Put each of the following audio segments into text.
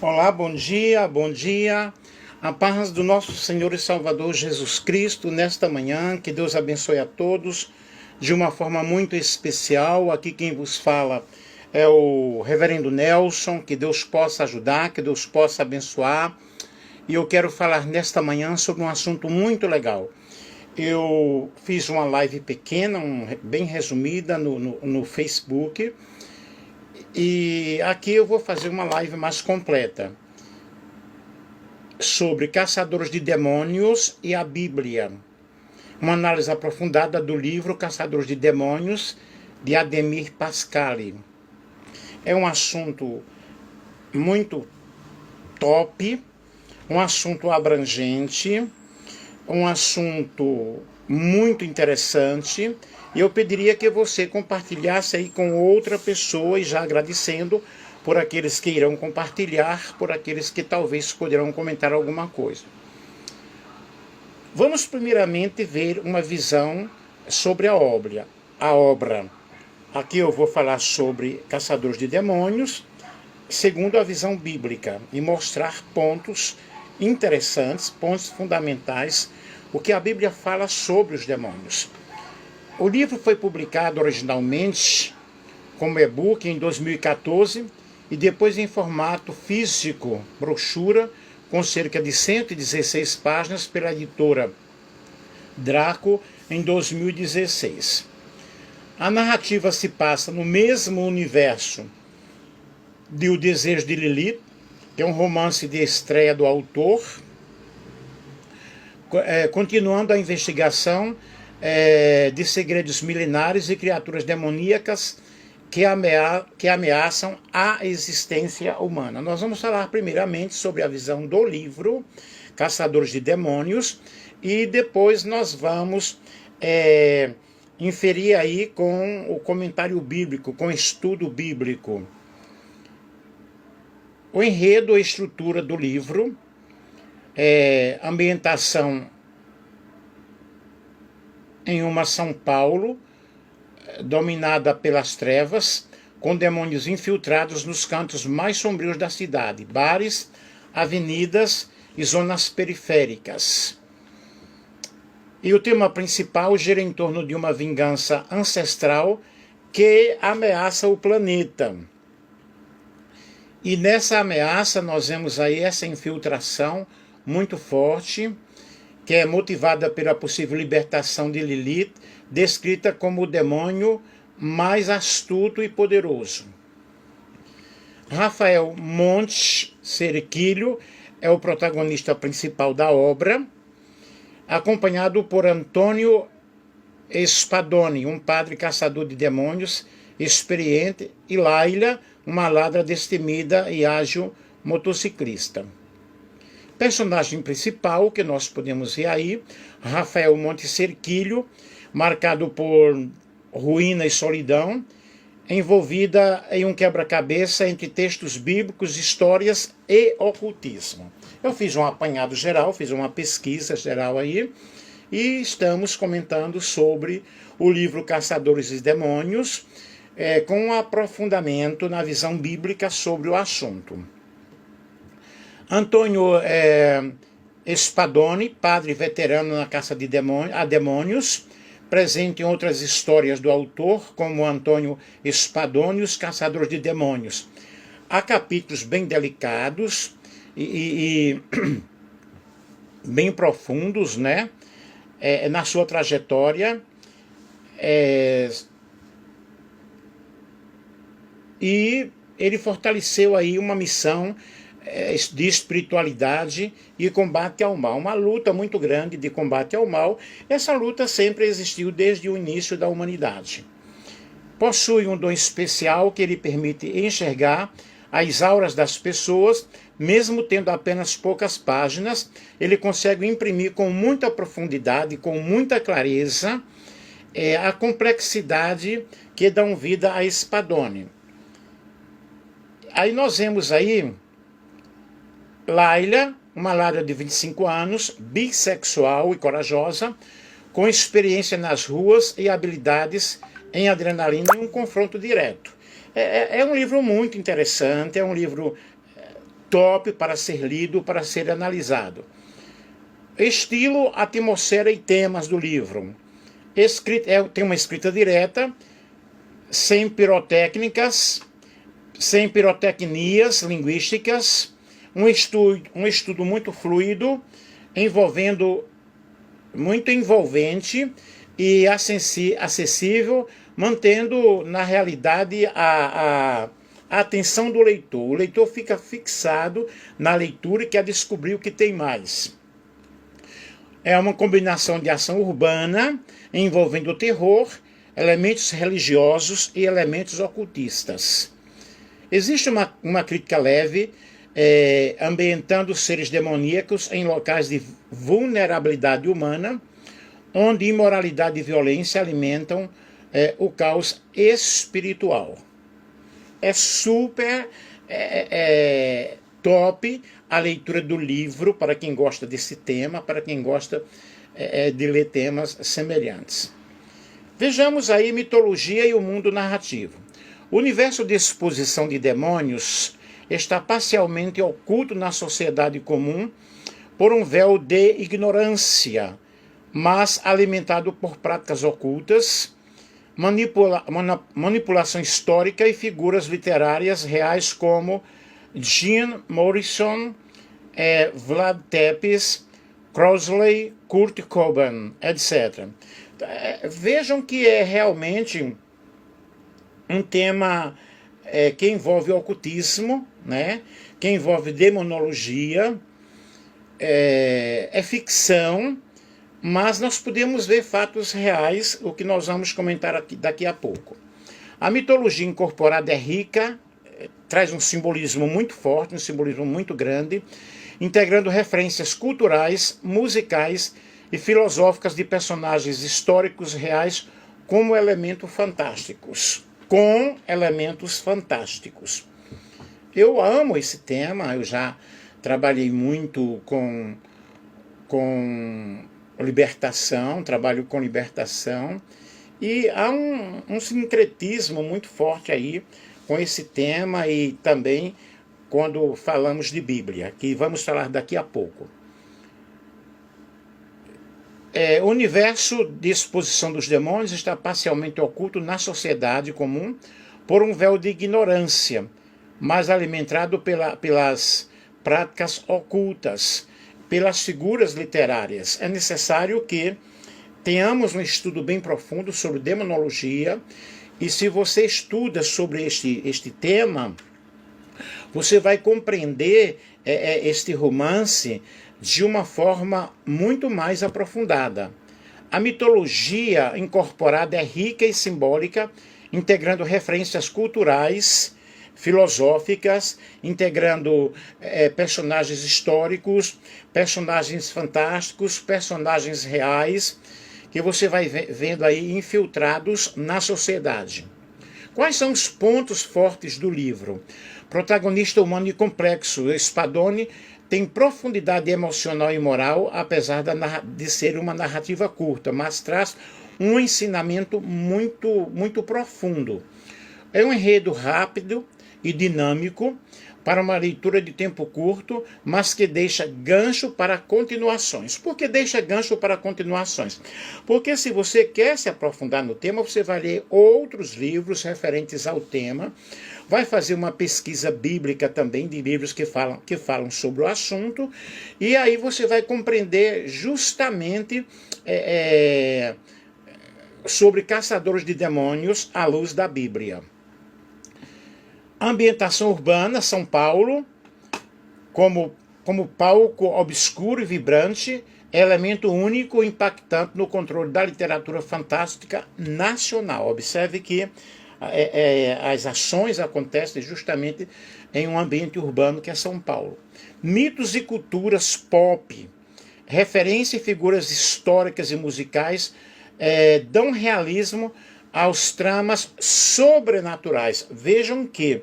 Olá, bom dia, bom dia. A paz do nosso Senhor e Salvador Jesus Cristo nesta manhã. Que Deus abençoe a todos de uma forma muito especial. Aqui quem vos fala é o Reverendo Nelson. Que Deus possa ajudar, que Deus possa abençoar. E eu quero falar nesta manhã sobre um assunto muito legal. Eu fiz uma live pequena, bem resumida no Facebook. E aqui eu vou fazer uma live mais completa sobre Caçadores de Demônios e a Bíblia. Uma análise aprofundada do livro Caçadores de Demônios, de Ademir Pascali. É um assunto muito top, um assunto abrangente, um assunto muito interessante. E eu pediria que você compartilhasse aí com outra pessoa, e já agradecendo por aqueles que irão compartilhar, por aqueles que talvez poderão comentar alguma coisa. Vamos primeiramente ver uma visão sobre a obra. Aqui eu vou falar sobre Caçadores de Demônios, segundo a visão bíblica, e mostrar pontos interessantes, pontos fundamentais, o que a Bíblia fala sobre os demônios. O livro foi publicado originalmente como e-book em 2014 e depois em formato físico, brochura, com cerca de 116 páginas pela editora Draco em 2016. A narrativa se passa no mesmo universo de O Desejo de Lilith, que é um romance de estreia do autor, continuando a investigação de segredos milenares e criaturas demoníacas que ameaçam a existência humana. Nós vamos falar primeiramente sobre a visão do livro Caçadores de Demônios e depois nós vamos inferir aí com o comentário bíblico, com o estudo bíblico. O enredo e estrutura do livro, ambientação em uma São Paulo dominada pelas trevas, com demônios infiltrados nos cantos mais sombrios da cidade, bares, avenidas e zonas periféricas. E o tema principal gira em torno de uma vingança ancestral que ameaça o planeta. E nessa ameaça nós vemos aí essa infiltração muito forte, que é motivada pela possível libertação de Lilith, descrita como o demônio mais astuto e poderoso. Rafael Monte Serquilho é o protagonista principal da obra, acompanhado por Antônio Spadoni, um padre caçador de demônios experiente, e Laila, uma ladra destemida e ágil motociclista. Personagem principal que nós podemos ver aí, Rafael Monte Serquilho, marcado por ruína e solidão, envolvida em um quebra-cabeça entre textos bíblicos, histórias e ocultismo. Eu fiz um apanhado geral, fiz uma pesquisa geral aí, e estamos comentando sobre o livro Caçadores de Demônios, com um aprofundamento na visão bíblica sobre o assunto. Antônio Spadoni, padre veterano na caça a demônios, presente em outras histórias do autor, como Antônio Spadoni, Os Caçadores de Demônios. Há capítulos bem delicados e bem profundos, né? Na sua trajetória. E ele fortaleceu aí uma missão de espiritualidade e combate ao mal. Uma luta muito grande de combate ao mal. Essa luta sempre existiu desde o início da humanidade. Possui um dom especial que lhe permite enxergar as auras das pessoas, mesmo tendo apenas poucas páginas. Ele consegue imprimir com muita profundidade, com muita clareza, a complexidade que dão vida a Spadoni. Aí nós vemos aí Laila, uma ladra de 25 anos, bissexual e corajosa, com experiência nas ruas e habilidades em adrenalina e um confronto direto. É um livro muito interessante, é um livro top para ser lido, para ser analisado. Estilo, atmosfera e temas do livro. Tem uma escrita direta, sem pirotécnicas, sem pirotecnias linguísticas, um estudo muito fluido, muito envolvente e acessível, mantendo na realidade a atenção do leitor. O leitor fica fixado na leitura e quer descobrir o que tem mais. É uma combinação de ação urbana, envolvendo terror, elementos religiosos e elementos ocultistas. Existe uma crítica leve, ambientando seres demoníacos em locais de vulnerabilidade humana, onde imoralidade e violência alimentam o caos espiritual. É super top a leitura do livro para quem gosta desse tema, para quem gosta de ler temas semelhantes. Vejamos aí mitologia e o mundo narrativo. O universo de exposição de demônios está parcialmente oculto na sociedade comum por um véu de ignorância, mas alimentado por práticas ocultas, manipulação histórica e figuras literárias reais como Jim Morrison, Vlad Tepes, Crowley, Kurt Cobain, etc. Vejam que é realmente um tema que envolve ocultismo, né? Que envolve demonologia, é ficção, mas nós podemos ver fatos reais, o que nós vamos comentar daqui a pouco. A mitologia incorporada é rica, traz um simbolismo muito forte, um simbolismo muito grande, integrando referências culturais, musicais e filosóficas de personagens históricos reais como elementos fantásticos. Eu amo esse tema, eu já trabalhei muito com libertação, trabalho com libertação, e há um sincretismo muito forte aí com esse tema e também quando falamos de Bíblia, que vamos falar daqui a pouco. O universo de exposição dos demônios está parcialmente oculto na sociedade comum por um véu de ignorância, mas alimentado pelas práticas ocultas, pelas figuras literárias. É necessário que tenhamos um estudo bem profundo sobre demonologia, e se você estuda sobre este tema, você vai compreender este romance de uma forma muito mais aprofundada. A mitologia incorporada é rica e simbólica, integrando referências culturais, filosóficas, integrando personagens históricos, personagens fantásticos, personagens reais, que você vai vendo aí infiltrados na sociedade. Quais são os pontos fortes do livro? Protagonista humano e complexo, Spadoni tem profundidade emocional e moral, apesar de ser uma narrativa curta, mas traz um ensinamento muito, muito profundo. É um enredo rápido e dinâmico para uma leitura de tempo curto, mas que deixa gancho para continuações. Por que deixa gancho para continuações? Porque se você quer se aprofundar no tema, você vai ler outros livros referentes ao tema, vai fazer uma pesquisa bíblica também, de livros que falam sobre o assunto, e aí você vai compreender justamente sobre caçadores de demônios à luz da Bíblia. Ambientação urbana, São Paulo, como palco obscuro e vibrante, é elemento único e impactante no controle da literatura fantástica nacional. Observe que as ações acontecem justamente em um ambiente urbano que é São Paulo. Mitos e culturas pop, referência e figuras históricas e musicais dão realismo aos tramas sobrenaturais. Vejam que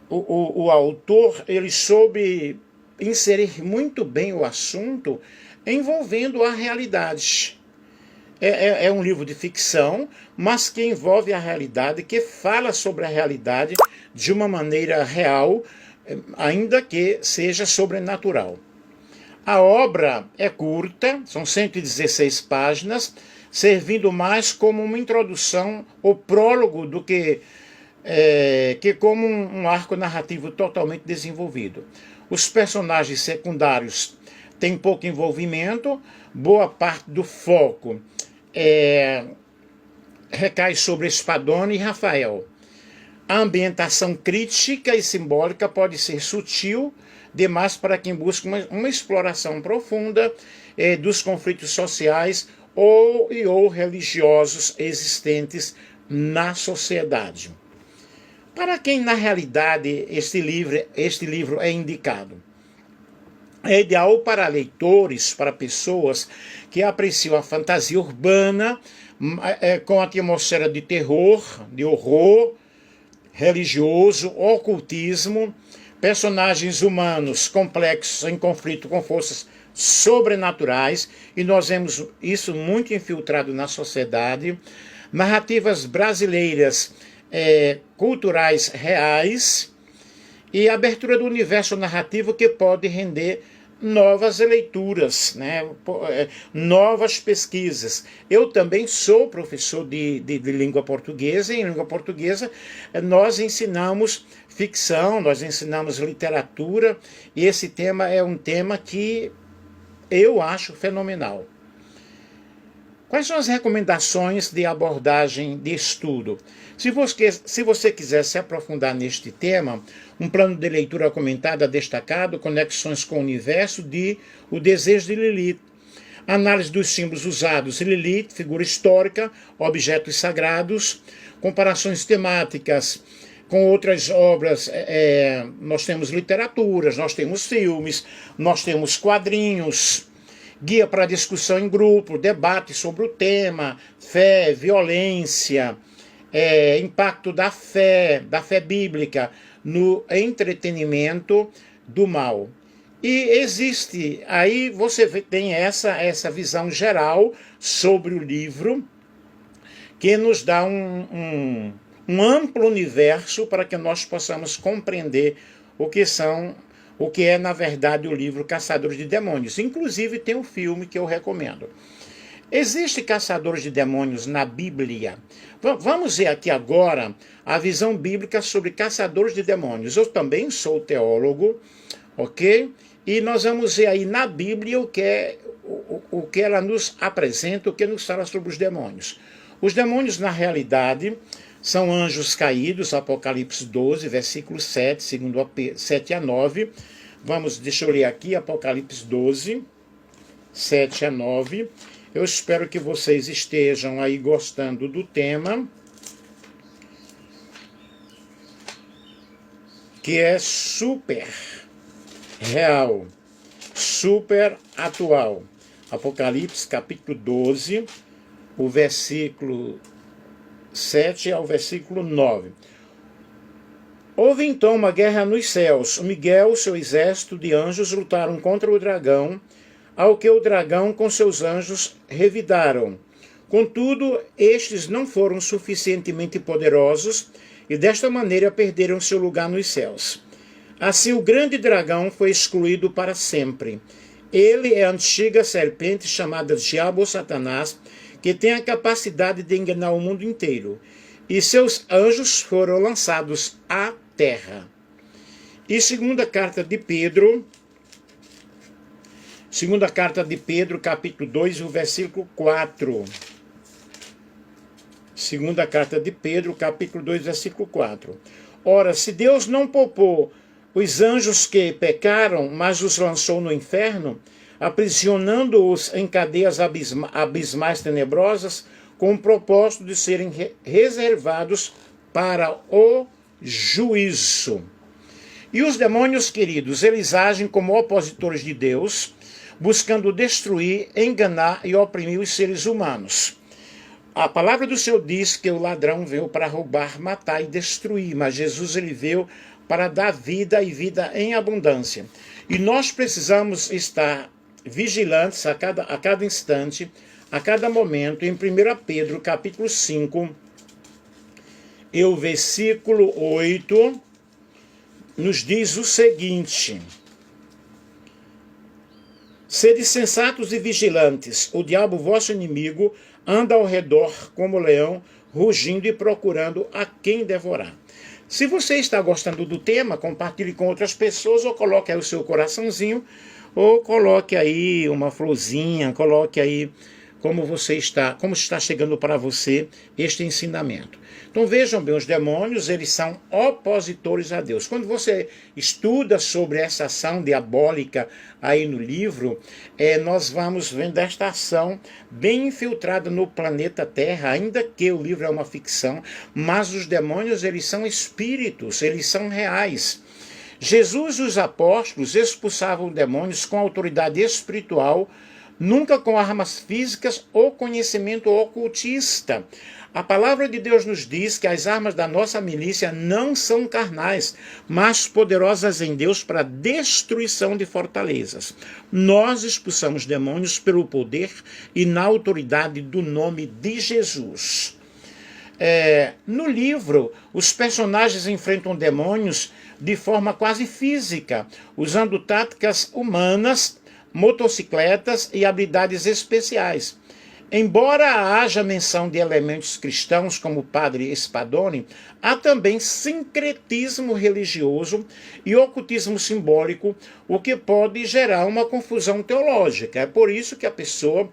o autor ele soube inserir muito bem o assunto envolvendo a realidade. É um livro de ficção, mas que envolve a realidade, que fala sobre a realidade de uma maneira real, ainda que seja sobrenatural. A obra é curta, são 116 páginas, servindo mais como uma introdução ou prólogo do que como um arco narrativo totalmente desenvolvido. Os personagens secundários têm pouco envolvimento, boa parte do foco recai sobre Spadoni e Rafael. A ambientação crítica e simbólica pode ser sutil demais para quem busca uma exploração profunda dos conflitos sociais ou religiosos existentes na sociedade. Para quem, na realidade, este livro é indicado? É ideal para leitores, para pessoas que apreciam a fantasia urbana com atmosfera de terror, de horror religioso, ocultismo, personagens humanos complexos em conflito com forças sobrenaturais, e nós vemos isso muito infiltrado na sociedade, narrativas brasileiras culturais reais e abertura do universo narrativo que pode render novas leituras, né? Novas pesquisas. Eu também sou professor de língua portuguesa, e em língua portuguesa nós ensinamos ficção, nós ensinamos literatura, e esse tema é um tema que eu acho fenomenal. Quais são as recomendações de abordagem de estudo? Se você quiser se aprofundar neste tema, um plano de leitura comentada destacado, Conexões com o Universo, de O Desejo de Lilith. Análise dos símbolos usados, Lilith, figura histórica, objetos sagrados, comparações temáticas com outras obras, nós temos literaturas, nós temos filmes, nós temos quadrinhos, guia para discussão em grupo, debate sobre o tema, fé, violência, impacto da fé bíblica no entretenimento do mal. E existe, aí você tem essa visão geral sobre o livro, que nos dá um amplo universo para que nós possamos compreender o que é, na verdade, o livro Caçadores de Demônios. Inclusive, tem um filme que eu recomendo. Existe caçadores de demônios na Bíblia? Vamos ver aqui agora a visão bíblica sobre caçadores de demônios. Eu também sou teólogo, ok? E nós vamos ver aí na Bíblia o que ela nos apresenta, o que nos fala sobre os demônios. Os demônios, na realidade, são anjos caídos, Apocalipse 12, versículo 7, segundo 7 a 9. Deixa eu ler aqui, Apocalipse 12, 7 a 9. Eu espero que vocês estejam aí gostando do tema, que é super real, super atual. Apocalipse capítulo 12, o versículo 7 ao versículo 9. Houve então uma guerra nos céus. Miguel, seu exército de anjos, lutaram contra o dragão, ao que o dragão com seus anjos revidaram. Contudo, estes não foram suficientemente poderosos e desta maneira perderam seu lugar nos céus. Assim, o grande dragão foi excluído para sempre. Ele é a antiga serpente chamada Diabo ou Satanás, que tem a capacidade de enganar o mundo inteiro. E seus anjos foram lançados à terra. E segunda carta de Pedro, capítulo 2, o versículo 4. Segunda carta de Pedro, capítulo 2, versículo 4. Ora, se Deus não poupou os anjos que pecaram, mas os lançou no inferno, aprisionando-os em cadeias abismais tenebrosas, com o propósito de serem reservados para o juízo. E os demônios, queridos, eles agem como opositores de Deus, buscando destruir, enganar e oprimir os seres humanos. A palavra do Senhor diz que o ladrão veio para roubar, matar e destruir, mas Jesus ele veio para dar vida e vida em abundância. E nós precisamos estar vigilantes a cada instante, a cada momento. Em 1 Pedro, capítulo 5, e o versículo 8, nos diz o seguinte: sede sensatos e vigilantes, o diabo, vosso inimigo, anda ao redor como leão, rugindo e procurando a quem devorar. Se você está gostando do tema, compartilhe com outras pessoas, ou coloque aí o seu coraçãozinho, ou coloque aí uma florzinha, coloque aí como está chegando para você este ensinamento. Então vejam bem, os demônios, eles são opositores a Deus. Quando você estuda sobre essa ação diabólica aí no livro, nós vamos vendo esta ação bem infiltrada no planeta Terra, ainda que o livro é uma ficção, mas os demônios, eles são espíritos, eles são reais. Jesus e os apóstolos expulsavam demônios com autoridade espiritual, nunca com armas físicas ou conhecimento ocultista. A palavra de Deus nos diz que as armas da nossa milícia não são carnais, mas poderosas em Deus para a destruição de fortalezas. Nós expulsamos demônios pelo poder e na autoridade do nome de Jesus. No livro, os personagens enfrentam demônios de forma quase física, usando táticas humanas, motocicletas e habilidades especiais. Embora haja menção de elementos cristãos como o padre Spadoni, há também sincretismo religioso e ocultismo simbólico, o que pode gerar uma confusão teológica. É por isso que a pessoa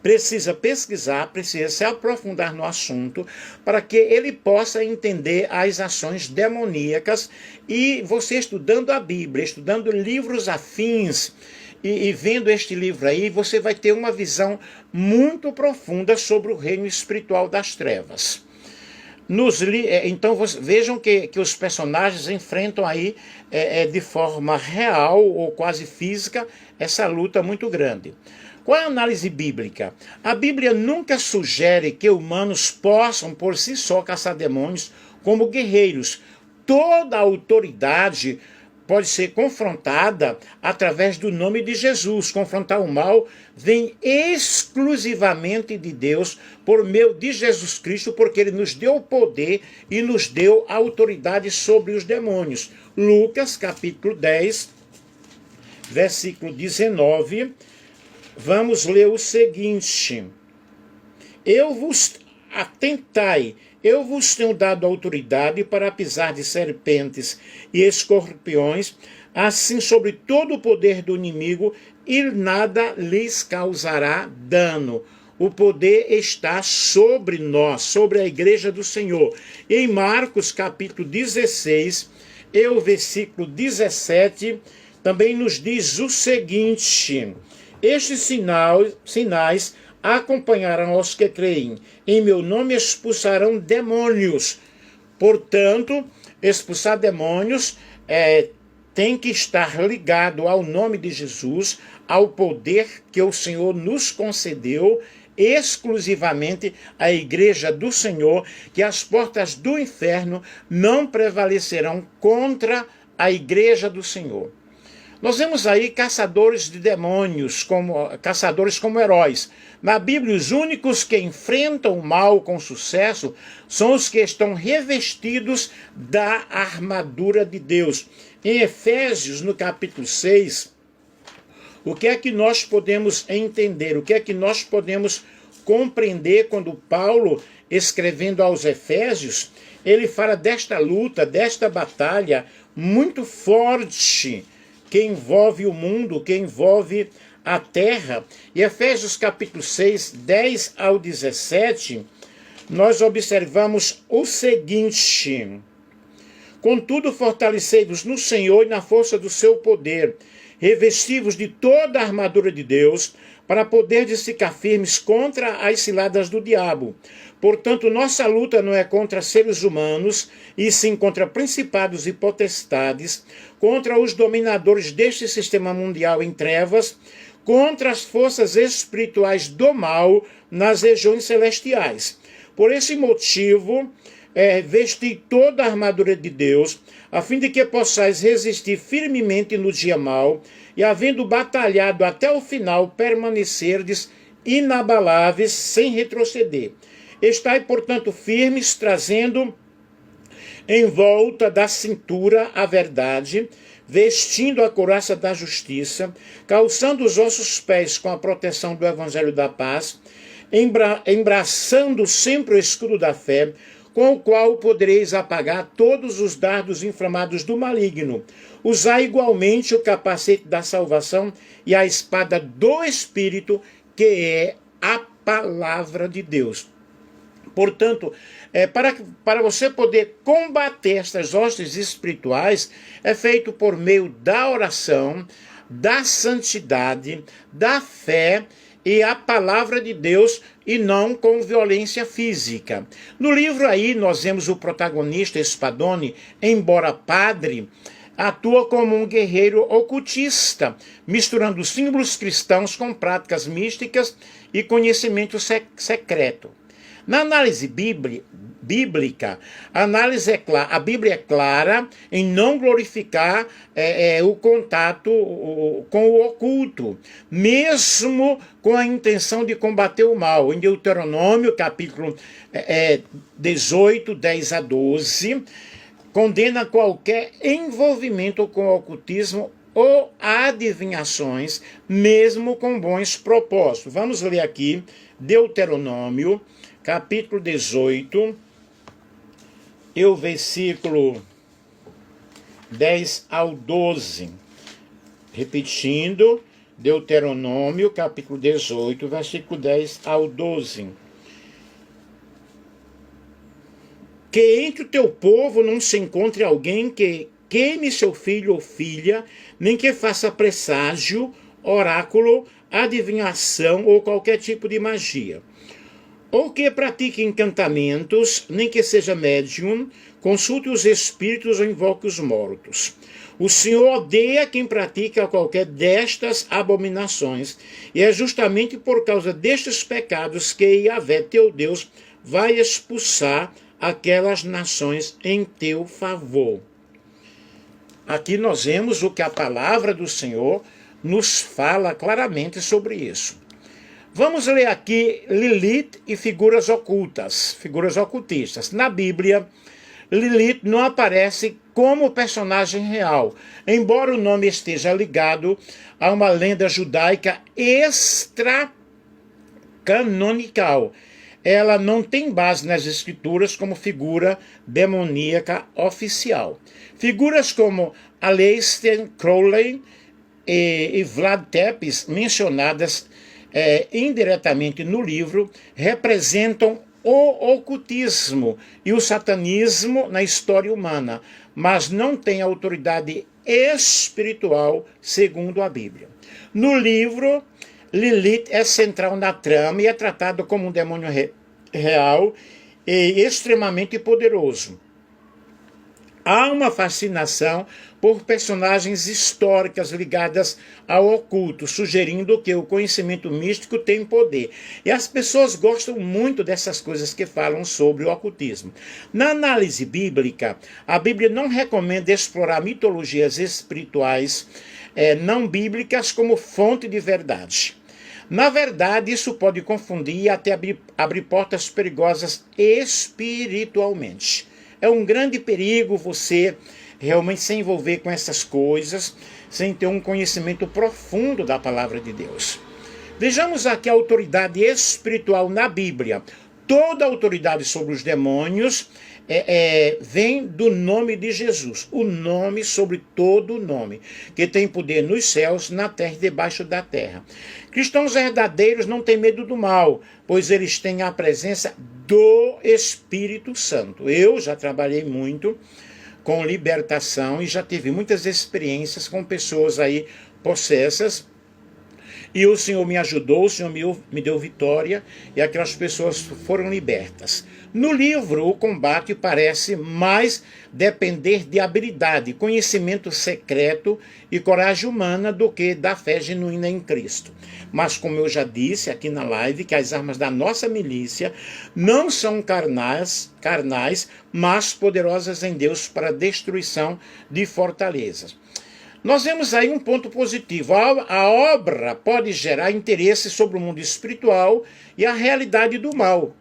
precisa pesquisar, precisa se aprofundar no assunto, para que ele possa entender as ações demoníacas. E você estudando a Bíblia, estudando livros afins, e vendo este livro aí, você vai ter uma visão muito profunda sobre o reino espiritual das trevas. Então vejam que os personagens enfrentam aí de forma real ou quase física essa luta muito grande. Qual é a análise bíblica? A Bíblia nunca sugere que humanos possam por si só caçar demônios como guerreiros. Toda a autoridade pode ser confrontada através do nome de Jesus. Confrontar o mal vem exclusivamente de Deus, por meio de Jesus Cristo, porque ele nos deu o poder e nos deu a autoridade sobre os demônios. Lucas, capítulo 10, versículo 19, vamos ler o seguinte: Atentai, eu vos tenho dado autoridade para pisar de serpentes e escorpiões, assim sobre todo o poder do inimigo, e nada lhes causará dano. O poder está sobre nós, sobre a igreja do Senhor. Em Marcos capítulo 16, e o versículo 17, também nos diz o seguinte: estes sinais acompanharão aos que creem. Em meu nome expulsarão demônios. Portanto, expulsar demônios tem que estar ligado ao nome de Jesus, ao poder que o Senhor nos concedeu, exclusivamente à igreja do Senhor, que as portas do inferno não prevalecerão contra a igreja do Senhor. Nós vemos aí caçadores de demônios, caçadores como heróis. Na Bíblia, os únicos que enfrentam o mal com sucesso são os que estão revestidos da armadura de Deus. Em Efésios, no capítulo 6, o que é que nós podemos entender? O que é que nós podemos compreender quando Paulo, escrevendo aos Efésios, ele fala desta luta, desta batalha muito forte, que envolve o mundo, que envolve a terra. E Efésios capítulo 6, 10 ao 17, nós observamos o seguinte: contudo, fortalecei-vos no Senhor e na força do seu poder, revesti-vos de toda a armadura de Deus, para poderdes ficar firmes contra as ciladas do diabo. Portanto, nossa luta não é contra seres humanos, e sim contra principados e potestades, contra os dominadores deste sistema mundial em trevas, contra as forças espirituais do mal nas regiões celestiais. Por esse motivo, vesti toda a armadura de Deus, a fim de que possais resistir firmemente no dia mau, e havendo batalhado até o final, permanecerdes inabaláveis, sem retroceder. Estai, portanto, firmes, trazendo em volta da cintura a verdade, vestindo a couraça da justiça, calçando os vossos pés com a proteção do evangelho da paz, embraçando sempre o escudo da fé, com o qual podereis apagar todos os dardos inflamados do maligno. Usai igualmente o capacete da salvação e a espada do Espírito, que é a palavra de Deus. Portanto, para você poder combater estas hostes espirituais, é feito por meio da oração, da santidade, da fé e a palavra de Deus, e não com violência física. No livro aí nós vemos o protagonista Spadoni, embora padre, atua como um guerreiro ocultista, misturando símbolos cristãos com práticas místicas e conhecimento secreto. Na análise bíblica, a Bíblia é clara em não glorificar o contato com o oculto, mesmo com a intenção de combater o mal. Em Deuteronômio, capítulo 18, 10 a 12, condena qualquer envolvimento com o ocultismo ou adivinhações, mesmo com bons propósitos. Vamos ler aqui Deuteronômio, capítulo 18, e o versículo 10 ao 12. Repetindo, Deuteronômio, capítulo 18, versículo 10 ao 12. Que entre o teu povo não se encontre alguém que queime seu filho ou filha, nem que faça presságio, oráculo, adivinhação ou qualquer tipo de magia, ou que pratique encantamentos, nem que seja médium, consulte os espíritos ou invoque os mortos. O Senhor odeia quem pratica qualquer destas abominações, e é justamente por causa destes pecados que Yahvé, teu Deus, vai expulsar aquelas nações em teu favor. Aqui nós vemos o que a palavra do Senhor nos fala claramente sobre isso. Vamos ler aqui Lilith e figuras ocultas, figuras ocultistas. Na Bíblia, Lilith não aparece como personagem real, embora o nome esteja ligado a uma lenda judaica extracanonical. Ela não tem base nas escrituras como figura demoníaca oficial. Figuras como Aleister Crowley e Vlad Tepes, mencionadas indiretamente no livro, representam o ocultismo e o satanismo na história humana, mas não têm autoridade espiritual segundo a Bíblia. No livro, Lilith é central na trama e é tratado como um demônio real e extremamente poderoso. Há uma fascinação por personagens históricas ligadas ao oculto, sugerindo que o conhecimento místico tem poder. E as pessoas gostam muito dessas coisas que falam sobre o ocultismo. Na análise bíblica, a Bíblia não recomenda explorar mitologias espirituais não bíblicas como fonte de verdade. Na verdade, isso pode confundir e até abrir portas perigosas espiritualmente. É um grande perigo você realmente se envolver com essas coisas sem ter um conhecimento profundo da palavra de Deus. Vejamos aqui a autoridade espiritual na Bíblia. Toda a autoridade sobre os demônios vem do nome de Jesus, o nome sobre todo nome, que tem poder nos céus, na terra e debaixo da terra. Cristãos verdadeiros não têm medo do mal, pois eles têm a presença do Espírito Santo. Eu já trabalhei muito com libertação e já tive muitas experiências com pessoas aí possessas, e o Senhor me ajudou, o Senhor me deu vitória, e aquelas pessoas foram libertas. No livro, o combate parece mais depender de habilidade, conhecimento secreto e coragem humana do que da fé genuína em Cristo. Mas, como eu já disse aqui na live, que as armas da nossa milícia não são carnais, mas poderosas em Deus para a destruição de fortalezas. Nós vemos aí um ponto positivo. A obra pode gerar interesse sobre o mundo espiritual e a realidade do mal.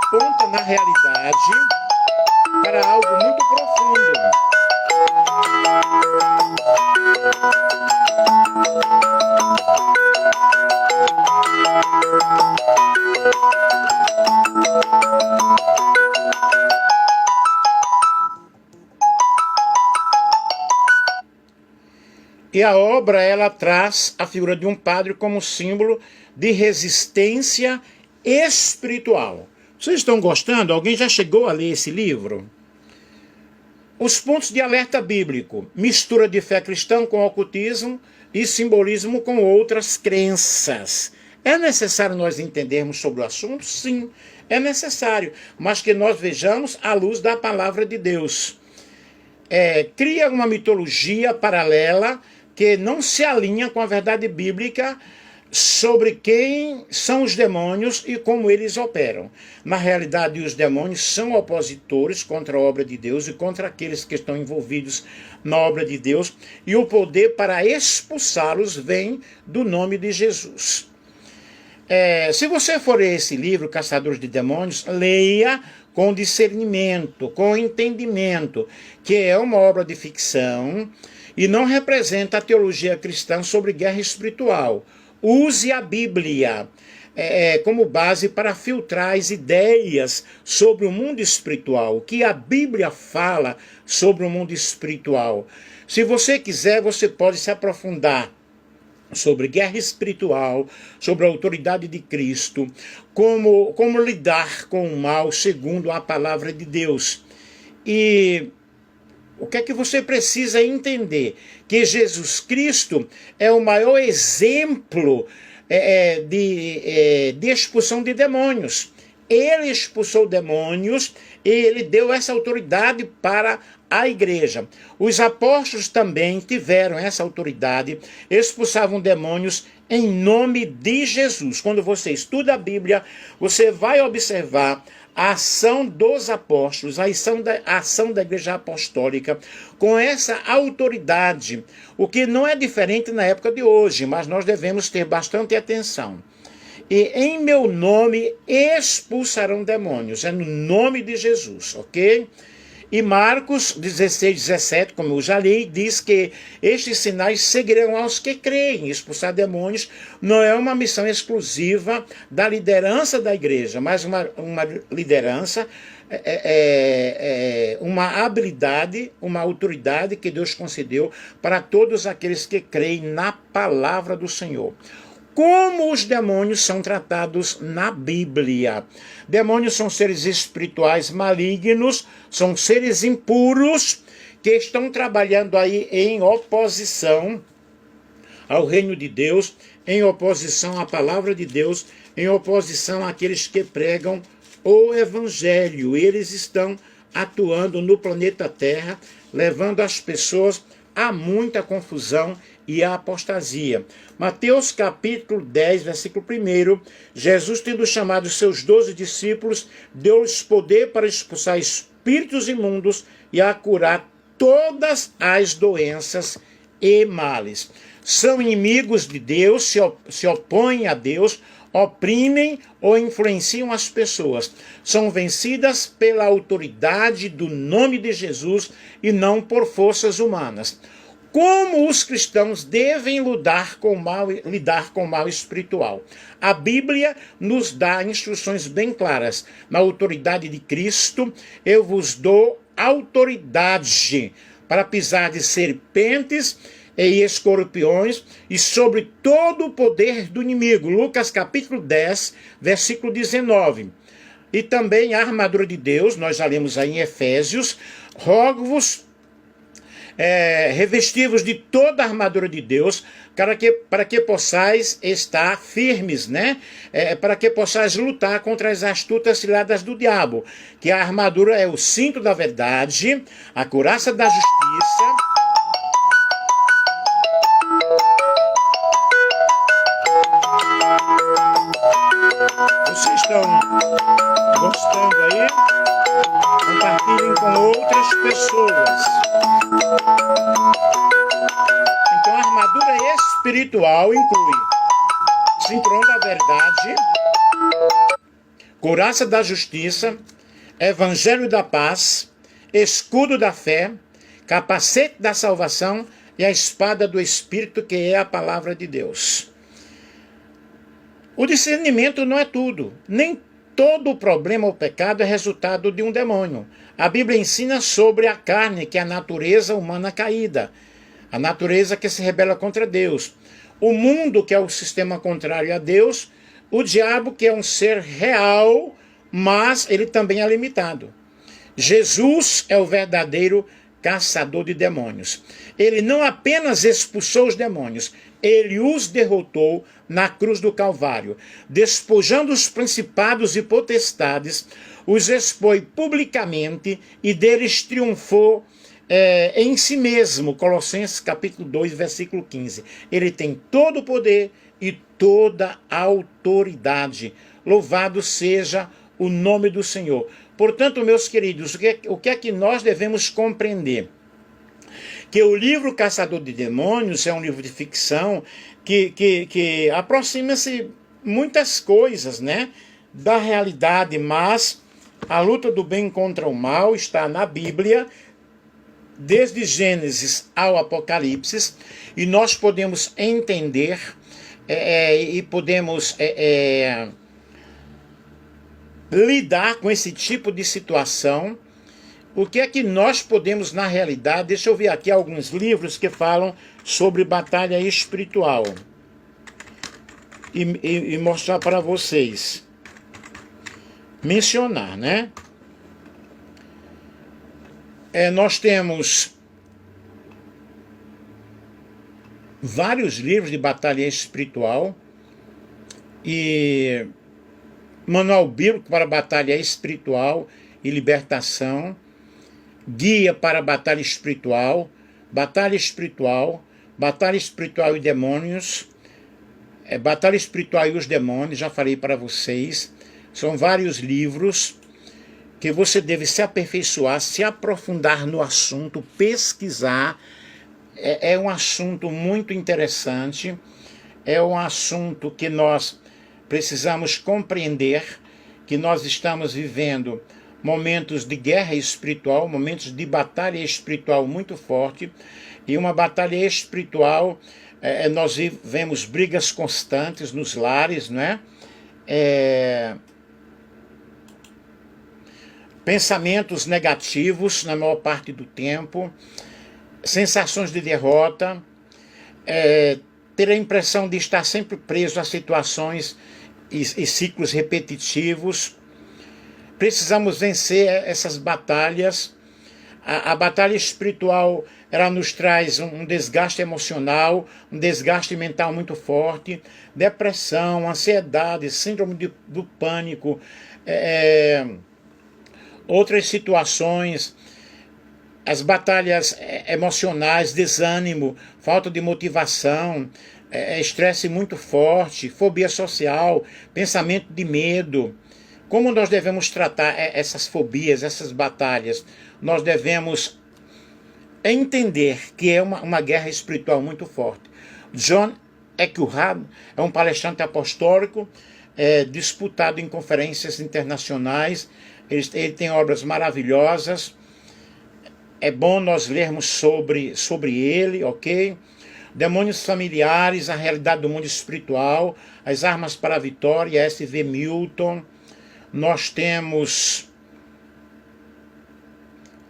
Aponta na realidade para algo muito profundo. E a obra, ela traz a figura de um padre como símbolo de resistência espiritual. Vocês estão gostando? Alguém já chegou a ler esse livro? Os pontos de alerta bíblico: mistura de fé cristã com ocultismo e simbolismo com outras crenças. É necessário nós entendermos sobre o assunto? Sim, é necessário, mas que nós vejamos à luz da palavra de Deus. Cria uma mitologia paralela que não se alinha com a verdade bíblica sobre quem são os demônios e como eles operam. Na realidade, os demônios são opositores contra a obra de Deus e contra aqueles que estão envolvidos na obra de Deus, e o poder para expulsá-los vem do nome de Jesus. Se você for ler esse livro, Caçadores de Demônios, leia com discernimento, com entendimento, que é uma obra de ficção e não representa a teologia cristã sobre guerra espiritual. Use a Bíblia como base para filtrar as ideias sobre o mundo espiritual, o que a Bíblia fala sobre o mundo espiritual. Se você quiser, você pode se aprofundar sobre guerra espiritual, sobre a autoridade de Cristo, como lidar com o mal segundo a palavra de Deus. E o que é que você precisa entender? Que Jesus Cristo é o maior exemplo de expulsão de demônios. Ele expulsou demônios e ele deu essa autoridade para a igreja. Os apóstolos também tiveram essa autoridade, expulsavam demônios em nome de Jesus. Quando você estuda a Bíblia, você vai observar a ação dos apóstolos, a ação da igreja apostólica, com essa autoridade, o que não é diferente na época de hoje, mas nós devemos ter bastante atenção. E em meu nome expulsarão demônios, é no nome de Jesus, ok? E Marcos 16:17, como eu já li, diz que estes sinais seguirão aos que creem. Expulsar demônios não é uma missão exclusiva da liderança da igreja, mas uma liderança, uma habilidade, uma autoridade que Deus concedeu para todos aqueles que creem na palavra do Senhor. Como os demônios são tratados na Bíblia? Demônios são seres espirituais malignos, são seres impuros que estão trabalhando aí em oposição ao reino de Deus, em oposição à palavra de Deus, em oposição àqueles que pregam o evangelho. Eles estão atuando no planeta Terra, levando as pessoas a muita confusão e a apostasia. Mateus capítulo 10, versículo 1, Jesus, tendo chamado seus 12 discípulos, deu-lhes poder para expulsar espíritos imundos e a curar todas as doenças e males. São inimigos de Deus, se opõem a Deus, oprimem ou influenciam as pessoas. São vencidas pela autoridade do nome de Jesus e não por forças humanas. Como os cristãos devem lidar com o mal espiritual? A Bíblia nos dá instruções bem claras. Na autoridade de Cristo, eu vos dou autoridade para pisar de serpentes e escorpiões e sobre todo o poder do inimigo. Lucas capítulo 10, versículo 19. E também a armadura de Deus, nós já lemos aí em Efésios, rogo-vos, revestivos de toda a armadura de Deus, para que possais estar firmes, né? Para que possais lutar contra as astutas ciladas do diabo. Que a armadura é o cinto da verdade, a couraça da justiça. Vocês estão gostando aí? Compartilhem com outras pessoas. Então a armadura espiritual inclui cinturão da verdade, couraça da justiça, evangelho da paz, escudo da fé, capacete da salvação e a espada do Espírito, que é a palavra de Deus. O discernimento não é tudo. Nem todo o problema ou pecado é resultado de um demônio. A Bíblia ensina sobre a carne, que é a natureza humana caída, a natureza que se rebela contra Deus. O mundo, que é o sistema contrário a Deus, o diabo, que é um ser real, mas ele também é limitado. Jesus é o verdadeiro caçador de demônios. Ele não apenas expulsou os demônios, ele os derrotou na cruz do Calvário. Despojando os principados e potestades, os expôs publicamente e deles triunfou em si mesmo. Colossenses capítulo 2, versículo 15. Ele tem todo o poder e toda a autoridade. Louvado seja o nome do Senhor. Portanto, meus queridos, o que é que nós devemos compreender? Que o livro Caçador de Demônios é um livro de ficção que aproxima-se muitas coisas, né, da realidade, mas a luta do bem contra o mal está na Bíblia, desde Gênesis ao Apocalipse, e nós podemos entender e podemos lidar com esse tipo de situação. O que é que nós podemos, na realidade, deixa eu ver aqui alguns livros que falam sobre batalha espiritual e mostrar para vocês, mencionar, né? Nós temos vários livros de batalha espiritual e manual bíblico para batalha espiritual e libertação, guia para batalha espiritual, batalha espiritual e demônios, batalha espiritual e os demônios, já falei para vocês. São vários livros que você deve se aperfeiçoar, se aprofundar no assunto, pesquisar. É um assunto muito interessante, é um assunto que nós precisamos compreender, que nós estamos vivendo momentos de guerra espiritual, momentos de batalha espiritual muito forte, e uma batalha espiritual, nós vemos brigas constantes nos lares, não é? Pensamentos negativos na maior parte do tempo, sensações de derrota, ter a impressão de estar sempre preso a situações e ciclos repetitivos. Precisamos vencer essas batalhas. A batalha espiritual, ela nos traz um desgaste emocional, um desgaste mental muito forte, depressão, ansiedade, síndrome do pânico, outras situações, as batalhas emocionais, desânimo, falta de motivação, estresse muito forte, fobia social, pensamento de medo. Como nós devemos tratar essas fobias, essas batalhas? Nós devemos entender que é uma guerra espiritual muito forte. John Eckhart é um palestrante apostólico, disputado em conferências internacionais. Ele tem obras maravilhosas. É bom nós lermos sobre ele, ok? Demônios familiares, a realidade do mundo espiritual, as armas para a vitória, S.V. Milton. Nós temos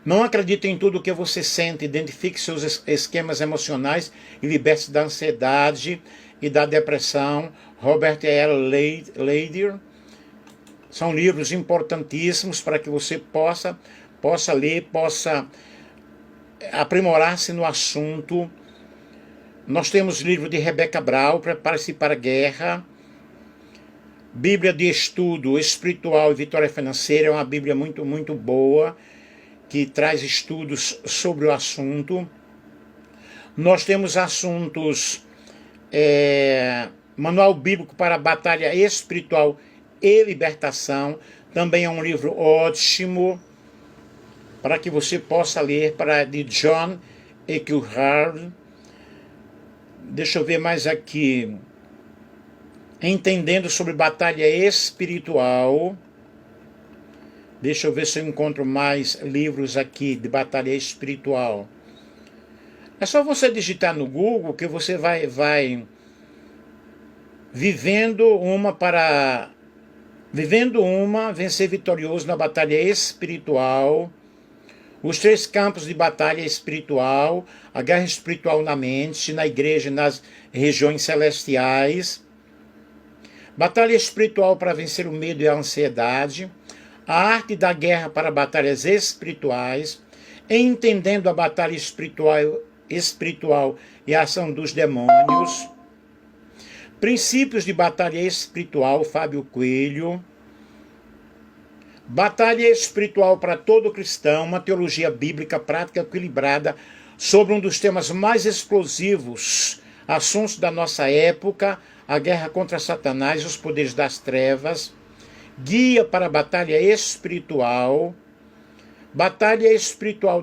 Não acredite em tudo o que você sente, identifique seus esquemas emocionais e liberte-se da ansiedade e da depressão. Robert L. Leider. São livros importantíssimos para que você possa ler, possa aprimorar-se no assunto. Nós temos o livro de Rebecca Brown, Prepare-se para a Guerra. Bíblia de Estudo Espiritual e Vitória Financeira, é uma Bíblia muito, muito boa, que traz estudos sobre o assunto. Nós temos assuntos, Manual Bíblico para a Batalha Espiritual e Libertação, também é um livro ótimo, para que você possa ler, de John Eckhart. Deixa eu ver mais aqui. Entendendo sobre batalha espiritual. Deixa eu ver se eu encontro mais livros aqui de batalha espiritual. É só você digitar no Google que você vai vivendo uma, vencer vitorioso na batalha espiritual, os 3 campos de batalha espiritual, a guerra espiritual na mente, na igreja e nas regiões celestiais, batalha espiritual para vencer o medo e a ansiedade, a arte da guerra para batalhas espirituais, entendendo a batalha espiritual e a ação dos demônios, princípios de batalha espiritual, Fábio Coelho, batalha espiritual para todo cristão, uma teologia bíblica prática equilibrada sobre um dos temas mais explosivos, assuntos da nossa época, a guerra contra Satanás e os poderes das trevas, guia para a batalha espiritual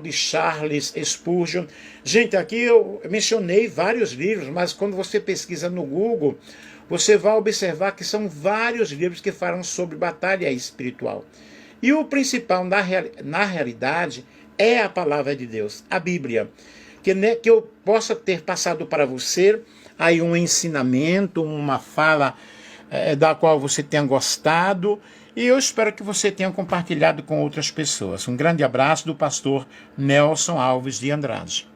de Charles Spurgeon. Gente, aqui eu mencionei vários livros, mas quando você pesquisa no Google, você vai observar que são vários livros que falam sobre batalha espiritual. E o principal, na realidade, é a palavra de Deus, a Bíblia. Que eu possa ter passado para você aí um ensinamento, uma fala da qual você tenha gostado, e eu espero que você tenha compartilhado com outras pessoas. Um grande abraço do pastor Nelson Alves de Andrade.